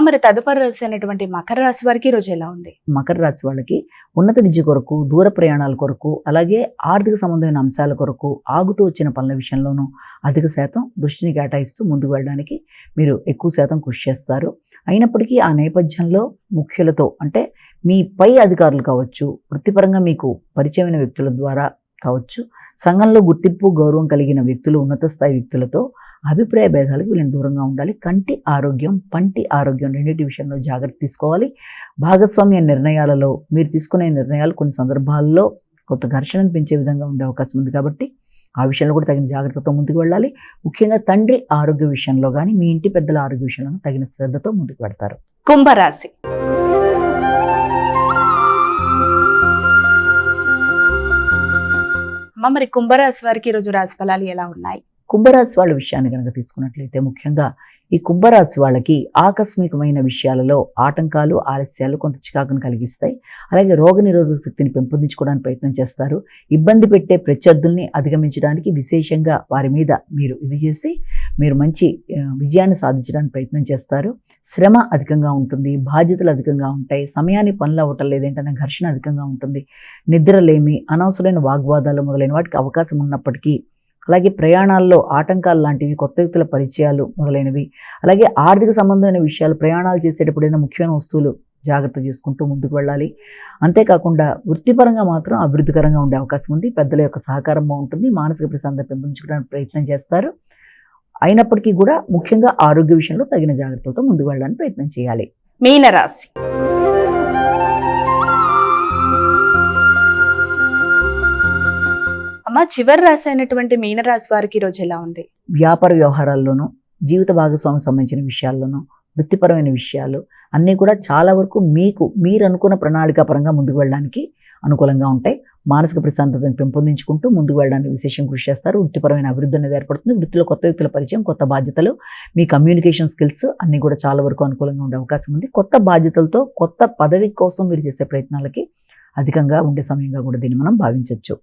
మరి తదుపరి రాశి అయినటువంటి మకర రాశి వారికి ఈ రోజు ఎలా ఉంది? మకర రాశి వాళ్ళకి ఉన్నత విద్య కొరకు, దూర ప్రయాణాల కొరకు, అలాగే ఆర్థిక సంబంధమైన అంశాల కొరకు ఆగుతూ వచ్చిన పనుల విషయంలోనూ అధిక శాతం దృష్టిని కేటాయిస్తూ ముందుకు వెళ్ళడానికి మీరు ఎక్కువ శాతం కృషి చేస్తారు. అయినప్పటికీ ఆ నేపథ్యంలో ముఖ్యులతో, అంటే మీ పై అధికారులు కావచ్చు, వృత్తిపరంగా మీకు పరిచయమైన వ్యక్తుల ద్వారా కావచ్చు, సంఘంలో గుర్తింపు గౌరవం కలిగిన వ్యక్తులు, ఉన్నత స్థాయి వ్యక్తులతో అభిప్రాయ భేదాలకు వీళ్ళని దూరంగా ఉండాలి. కంటి ఆరోగ్యం, పంటి ఆరోగ్యం రెండింటి విషయంలో జాగ్రత్త తీసుకోవాలి. భాగస్వామ్య నిర్ణయాలలో మీరు తీసుకునే నిర్ణయాలు కొన్ని సందర్భాల్లో కొంత ఘర్షణను పెంచే విధంగా ఉండే అవకాశం ఉంది కాబట్టి ఆ విషయంలో కూడా తగిన జాగ్రత్తతో ముందుకు వెళ్ళాలి. ముఖ్యంగా తండ్రి ఆరోగ్య విషయంలో కానీ, మీ ఇంటి పెద్దల ఆరోగ్య విషయంలో తగిన శ్రద్ధతో ముందుకు వెళ్తారు. కుంభరాశి. మరి కుంభరాశి వారికి ఈ రోజు రాశి ఫలాలు ఎలా ఉన్నాయి? కుంభరాశి వాళ్ళ విషయాన్ని కనుక తీసుకున్నట్లయితే ముఖ్యంగా ఈ కుంభరాశి వాళ్ళకి ఆకస్మికమైన విషయాలలో ఆటంకాలు, ఆలస్యాలు కొంత చికాకును కలిగిస్తాయి. అలాగే రోగనిరోధక శక్తిని పెంపొందించుకోవడానికి ప్రయత్నం చేస్తారు. ఇబ్బంది పెట్టే ప్రత్యర్థుల్ని అధిగమించడానికి విశేషంగా వారి మీద మీరు ఇది చేసి మీరు మంచి విజయాన్ని సాధించడానికి ప్రయత్నం చేస్తారు. శ్రమ అధికంగా ఉంటుంది, బాధ్యతలు అధికంగా ఉంటాయి, సమయానికి పనులు అవ్వటం లేదేంటనే ఘర్షణ అధికంగా ఉంటుంది. నిద్రలేమి, అనవసరమైన వాగ్వాదాలు మొదలైన వాటికి అవకాశం ఉన్నప్పటికీ, అలాగే ప్రయాణాల్లో ఆటంకాలు లాంటివి, కొత్త వ్యక్తుల పరిచయాలు మొదలైనవి, అలాగే ఆర్థిక సంబంధమైన విషయాలు, ప్రయాణాలు చేసేటప్పుడైనా ముఖ్యమైన వస్తువులు జాగ్రత్త చేసుకుంటూ ముందుకు వెళ్ళాలి. అంతేకాకుండా వృత్తిపరంగా మాత్రం అభివృద్ధికరంగా ఉండే అవకాశం ఉంది. పెద్దల యొక్క సహకారం బాగుంటుంది. మానసిక ప్రశాంతత పెంపొందించుకోవడానికి ప్రయత్నం చేస్తారు. అయినప్పటికీ కూడా ముఖ్యంగా ఆరోగ్య విషయంలో తగిన జాగ్రత్తలతో ముందుకు వెళ్ళడానికి ప్రయత్నం చేయాలి. మీనరాశి. చివరి రాశి అయినటువంటి మీనరాశి వారికి ఈ రోజు ఎలా ఉంది? వ్యాపార వ్యవహారాల్లోనూ, జీవిత భాగస్వామి సంబంధించిన విషయాల్లోనూ, వృత్తిపరమైన విషయాలు అన్నీ కూడా చాలా వరకు మీరు అనుకున్న ప్రణాళికాపరంగా ముందుకు వెళ్ళడానికి అనుకూలంగా ఉంటాయి. మానసిక ప్రశాంతతను పెంపొందించుకుంటూ ముందుకు వెళ్ళడానికి విశేషం కృషి చేస్తారు. వృత్తిపరమైన అభివృద్ధి అనేది ఏర్పడుతుంది. వృత్తిలో కొత్త వ్యక్తుల పరిచయం, కొత్త బాధ్యతలు, మీ కమ్యూనికేషన్ స్కిల్స్ అన్నీ కూడా చాలా వరకు అనుకూలంగా ఉండే అవకాశం ఉంది. కొత్త బాధ్యతలతో కొత్త పదవి కోసం మీరు చేసే ప్రయత్నాలకి అధికంగా ఉండే సమయంగా కూడా దీన్ని మనం భావించవచ్చు.